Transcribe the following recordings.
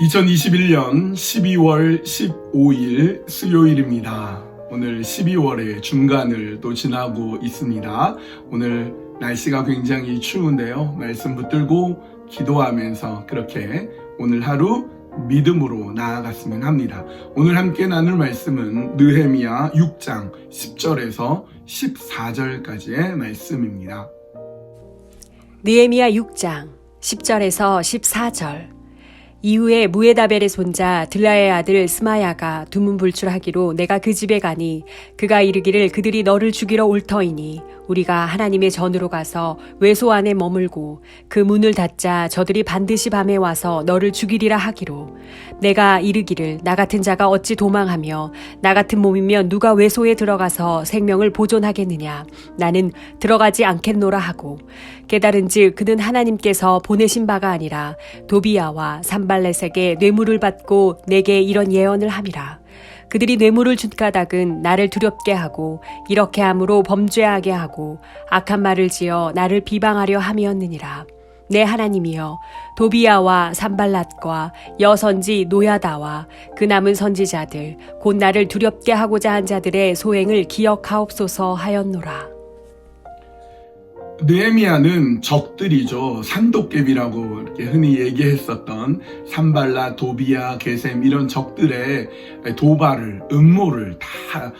2021년 12월 15일 수요일입니다. 오늘 12월의 중간을 또 지나고 있습니다. 오늘 날씨가 굉장히 추운데요. 말씀 붙들고 기도하면서 그렇게 오늘 하루 믿음으로 나아갔으면 합니다. 오늘 함께 나눌 말씀은 느헤미야 6장 10절에서 14절까지의 말씀입니다. 느헤미야 6장 10절에서 14절. 이후에 무에다벨의 손자 들라의 아들 스마야가 두문불출하기로 내가 그 집에 가니 그가 이르기를 그들이 너를 죽이러 올 터이니 우리가 하나님의 전으로 가서 외소 안에 머물고 그 문을 닫자 저들이 반드시 밤에 와서 너를 죽이리라 하기로 내가 이르기를 나 같은 자가 어찌 도망하며 나 같은 몸이면 누가 외소에 들어가서 생명을 보존하겠느냐 나는 들어가지 않겠노라 하고 깨달은즉 그는 하나님께서 보내신 바가 아니라 도비야와 산발렛에게 뇌물을 받고 내게 이런 예언을 함이라. 그들이 뇌물을 준 까닭은 나를 두렵게 하고 이렇게 함으로 범죄하게 하고 악한 말을 지어 나를 비방하려 함이었느니라. 내 하나님이여 도비야와 산발랏과 여선지 노야다와 그 남은 선지자들 곧 나를 두렵게 하고자 한 자들의 소행을 기억하옵소서 하였노라. 느헤미야는 적들이죠. 산도깨비라고 이렇게 흔히 얘기했었던 산발랏, 도비야, 게셈 이런 적들의 도발을, 음모를 다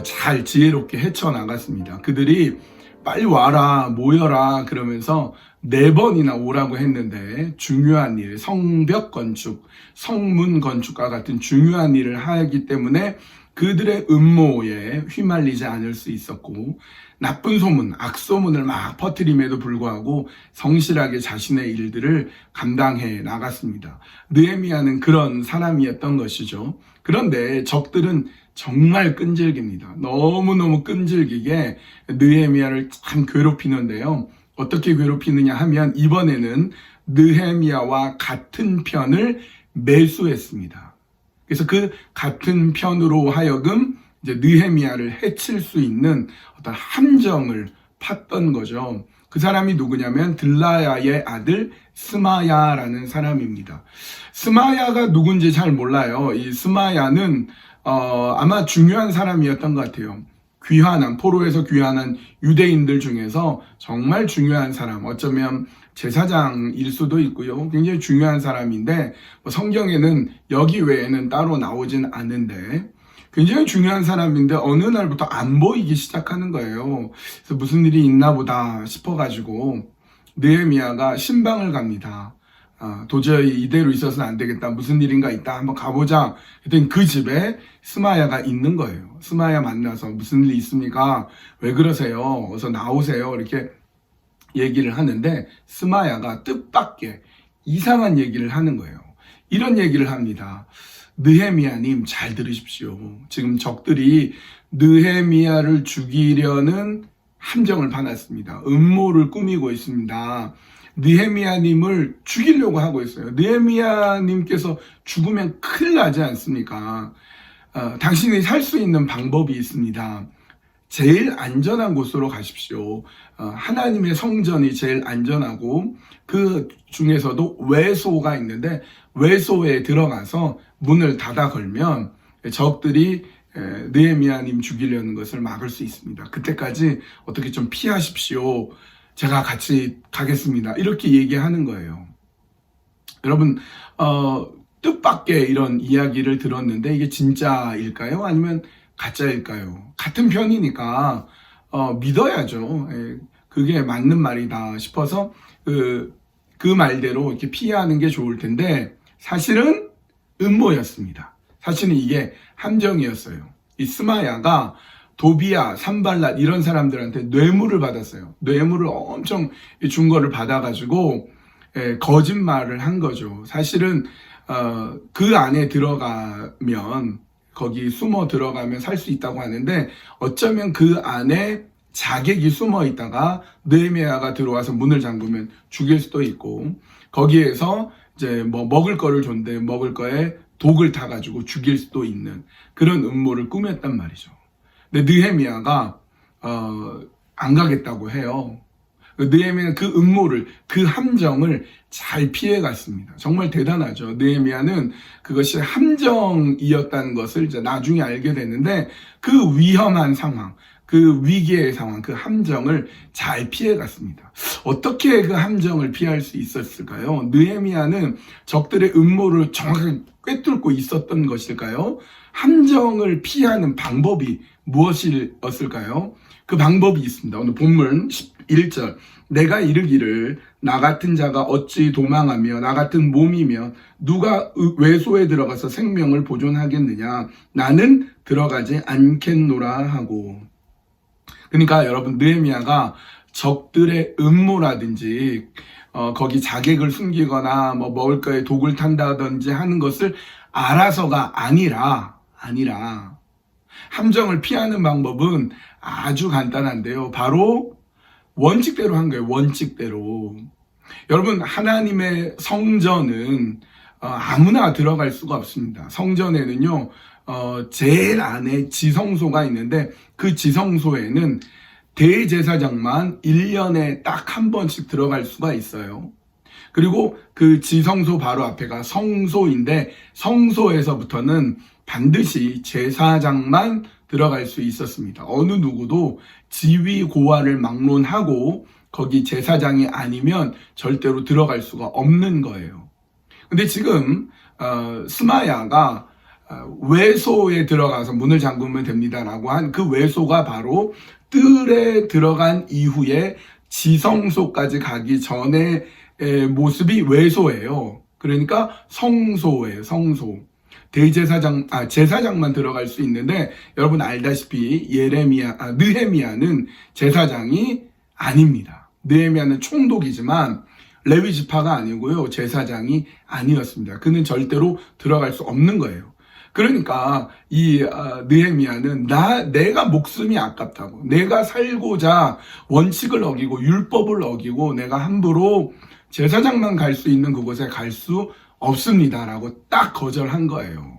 잘 지혜롭게 헤쳐나갔습니다. 그들이 빨리 와라, 모여라 그러면서 4번이나 오라고 했는데 중요한 일, 성벽 건축, 성문 건축과 같은 중요한 일을 하기 때문에 그들의 음모에 휘말리지 않을 수 있었고 나쁜 소문, 악소문을 막 퍼뜨림에도 불구하고 성실하게 자신의 일들을 감당해 나갔습니다. 느헤미야는 그런 사람이었던 것이죠. 그런데 적들은 정말 끈질깁니다. 너무너무 끈질기게 느헤미야를 참 괴롭히는데요. 어떻게 괴롭히느냐 하면 이번에는 느헤미야와 같은 편을 매수했습니다. 그래서 그 같은 편으로 하여금 이제 느헤미야를 해칠 수 있는 어떤 함정을 팠던 거죠. 그 사람이 누구냐면 들라야의 아들 스마야라는 사람입니다. 스마야가 누군지 잘 몰라요. 이 스마야는 아마 중요한 사람이었던 것 같아요. 귀환한, 포로에서 귀환한 유대인들 중에서 정말 중요한 사람, 어쩌면 제사장일 수도 있고요. 굉장히 중요한 사람인데 성경에는 여기 외에는 따로 나오진 않은데 굉장히 중요한 사람인데 어느 날부터 안 보이기 시작하는 거예요. 그래서 무슨 일이 있나 보다 싶어가지고 느헤미야가 신방을 갑니다. 도저히 이대로 있어서는 안 되겠다. 무슨 일인가 있다. 한번 가보자. 그랬더니 그 집에 스마야가 있는 거예요. 스마야 만나서 무슨 일이 있습니까? 왜 그러세요? 어서 나오세요. 이렇게 얘기를 하는데 스마야가 뜻밖의 이상한 얘기를 하는 거예요. 이런 얘기를 합니다. 느헤미야님 잘 들으십시오. 지금 적들이 느헤미야를 죽이려는 함정을 파놨습니다. 음모를 꾸미고 있습니다. 느헤미야님을 죽이려고 하고 있어요. 느헤미야님께서 죽으면 큰일 나지 않습니까? 당신이 살 수 있는 방법이 있습니다. 제일 안전한 곳으로 가십시오. 하나님의 성전이 제일 안전하고 그 중에서도 외소가 있는데 외소에 들어가서 문을 닫아 걸면 적들이 느헤미야님 죽이려는 것을 막을 수 있습니다. 그때까지 어떻게 좀 피하십시오. 제가 같이 가겠습니다. 이렇게 얘기하는 거예요. 여러분 뜻밖의 이런 이야기를 들었는데 이게 진짜일까요? 아니면 가짜일까요? 같은 편이니까 믿어야죠. 그게 맞는 말이다 싶어서 그 말대로 이렇게 피하는 게 좋을 텐데 사실은 음모였습니다. 사실은 이게 함정이었어요. 이 스마야가 도비야, 산발랏 이런 사람들한테 뇌물을 받았어요. 뇌물을 엄청 준 거를 받아가지고 거짓말을 한 거죠. 사실은 그 안에 들어가면 거기 숨어 들어가면 살 수 있다고 하는데 어쩌면 그 안에 자객이 숨어 있다가 느헤미야가 들어와서 문을 잠그면 죽일 수도 있고 거기에서 이제 뭐 먹을 거를 줬는데 먹을 거에 독을 타가지고 죽일 수도 있는 그런 음모를 꾸몄단 말이죠. 근데 느헤미야가 안 가겠다고 해요. 느헤미야는 그 음모를, 그 함정을 잘 피해갔습니다. 정말 대단하죠. 느헤미야는 그것이 함정이었다는 것을 이제 나중에 알게 됐는데, 그 위험한 상황, 그 위기의 상황, 그 함정을 잘 피해갔습니다. 어떻게 그 함정을 피할 수 있었을까요? 느헤미야는 적들의 음모를 정확하게 꿰뚫고 있었던 것일까요? 함정을 피하는 방법이 무엇이었을까요? 그 방법이 있습니다. 오늘 본문 11절. 내가 이르기를 나 같은 자가 어찌 도망하며 나 같은 몸이며 누가 외소에 들어가서 생명을 보존하겠느냐. 나는 들어가지 않겠노라 하고. 그러니까 여러분, 느헤미야가 적들의 음모라든지 거기 자객을 숨기거나 뭐 먹을 거에 독을 탄다든지 하는 것을 알아서가 아니라 함정을 피하는 방법은 아주 간단한데요. 바로 원칙대로 한 거예요. 원칙대로. 여러분, 하나님의 성전은 아무나 들어갈 수가 없습니다. 성전에는요, 제일 안에 지성소가 있는데, 그 지성소에는 대제사장만 1년에 딱 한 번씩 들어갈 수가 있어요. 그리고 그 지성소 바로 앞에가 성소인데, 성소에서부터는 반드시 제사장만 들어갈 수 있었습니다. 어느 누구도 지위 고하를 막론하고 거기 제사장이 아니면 절대로 들어갈 수가 없는 거예요. 근데 지금 스마야가 외소에 들어가서 문을 잠그면 됩니다라고 한 그 외소가 바로 뜰에 들어간 이후에 지성소까지 가기 전의 모습이 외소예요. 그러니까 성소예요. 성소. 제사장만 들어갈 수 있는데, 여러분 알다시피 느헤미야는 제사장이 아닙니다. 느헤미야는 총독이지만 레위 지파가 아니고요, 제사장이 아니었습니다. 그는 절대로 들어갈 수 없는 거예요. 그러니까 이 느헤미야는 내가 목숨이 아깝다고, 내가 살고자 원칙을 어기고 율법을 어기고 내가 함부로 제사장만 갈 수 있는 그곳에 갈 수 없습니다라고 딱 거절한 거예요.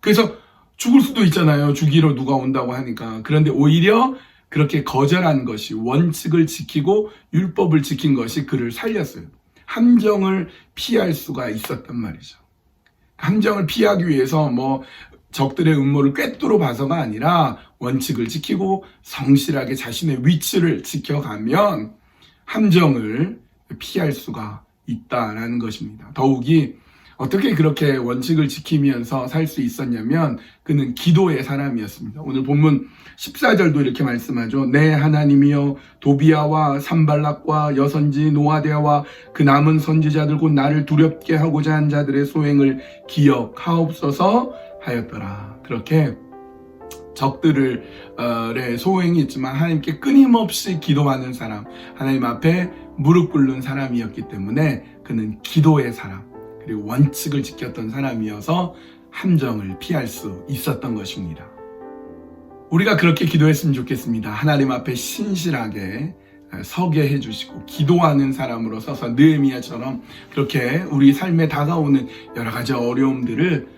그래서 죽을 수도 있잖아요. 죽이러 누가 온다고 하니까. 그런데 오히려 그렇게 거절한 것이, 원칙을 지키고 율법을 지킨 것이 그를 살렸어요. 함정을 피할 수가 있었단 말이죠. 함정을 피하기 위해서 뭐 적들의 음모를 꿰뚫어 봐서가 아니라 원칙을 지키고 성실하게 자신의 위치를 지켜가면 함정을 피할 수가 있다라는 것입니다. 더욱이 어떻게 그렇게 원칙을 지키면서 살 수 있었냐면 그는 기도의 사람이었습니다. 오늘 본문 14절도 이렇게 말씀하죠. 내 하나님이여 도비야와 산발락과 여선지 노아데아와 그 남은 선지자들 곧 나를 두렵게 하고자 한 자들의 소행을 기억하옵소서 하였더라. 그렇게 적들의 소행이 있지만 하나님께 끊임없이 기도하는 사람, 하나님 앞에 무릎 꿇는 사람이었기 때문에 그는 기도의 사람, 그리고 원칙을 지켰던 사람이어서 함정을 피할 수 있었던 것입니다. 우리가 그렇게 기도했으면 좋겠습니다. 하나님 앞에 신실하게 서게 해주시고 기도하는 사람으로 서서 느헤미야처럼 그렇게 우리 삶에 다가오는 여러 가지 어려움들을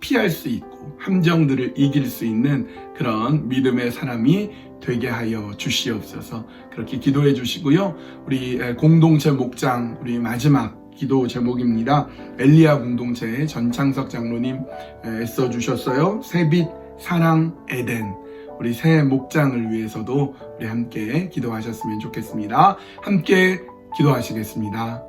피할 수 있고 함정들을 이길 수 있는 그런 믿음의 사람이 되게 하여 주시옵소서. 그렇게 기도해 주시고요. 우리 공동체 목장, 우리 마지막 기도 제목입니다. 엘리야 공동체의 전창석 장로님 애써 주셨어요. 새빛 사랑 에덴. 우리 새 목장을 위해서도 우리 함께 기도하셨으면 좋겠습니다. 함께 기도하시겠습니다.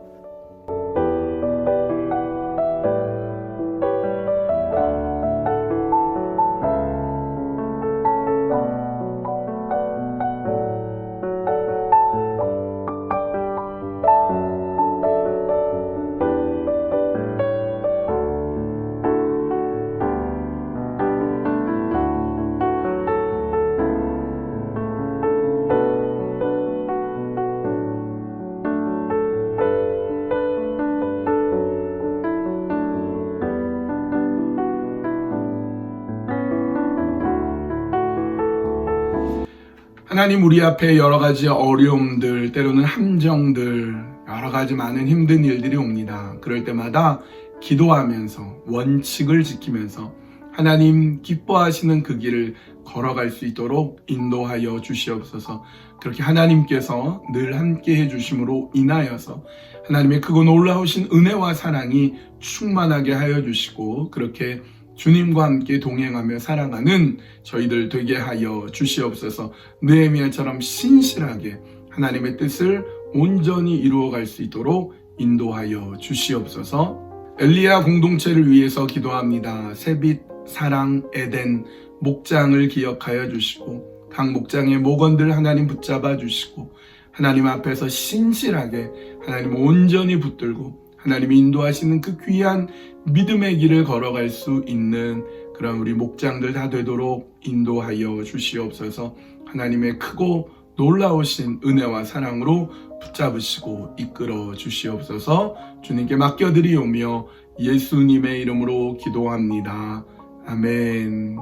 하나님, 우리 앞에 여러 가지 어려움들, 때로는 함정들, 여러 가지 많은 힘든 일들이 옵니다. 그럴 때마다 기도하면서 원칙을 지키면서 하나님 기뻐하시는 그 길을 걸어갈 수 있도록 인도하여 주시옵소서. 그렇게 하나님께서 늘 함께 해주심으로 인하여서 하나님의 크고 놀라우신 은혜와 사랑이 충만하게 하여 주시고, 그렇게 주님과 함께 동행하며 살아가는 저희들 되게 하여 주시옵소서. 느헤미야처럼 신실하게 하나님의 뜻을 온전히 이루어갈 수 있도록 인도하여 주시옵소서. 엘리야 공동체를 위해서 기도합니다. 세빛, 사랑, 에덴 목장을 기억하여 주시고, 각 목장의 목원들 하나님 붙잡아 주시고, 하나님 앞에서 신실하게 하나님 온전히 붙들고 하나님이 인도하시는 그 귀한 믿음의 길을 걸어갈 수 있는 그런 우리 목장들 다 되도록 인도하여 주시옵소서. 하나님의 크고 놀라우신 은혜와 사랑으로 붙잡으시고 이끌어 주시옵소서. 주님께 맡겨드리오며 예수님의 이름으로 기도합니다. 아멘.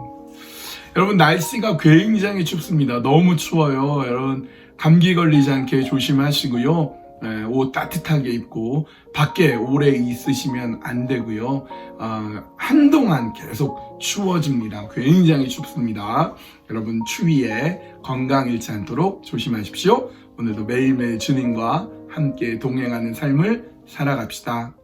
여러분, 날씨가 굉장히 춥습니다. 너무 추워요. 여러분, 감기 걸리지 않게 조심하시고요. 옷 따뜻하게 입고 밖에 오래 있으시면 안 되고요. 한동안 계속 추워집니다. 굉장히 춥습니다. 여러분, 추위에 건강 잃지 않도록 조심하십시오. 오늘도 매일매일 주님과 함께 동행하는 삶을 살아갑시다.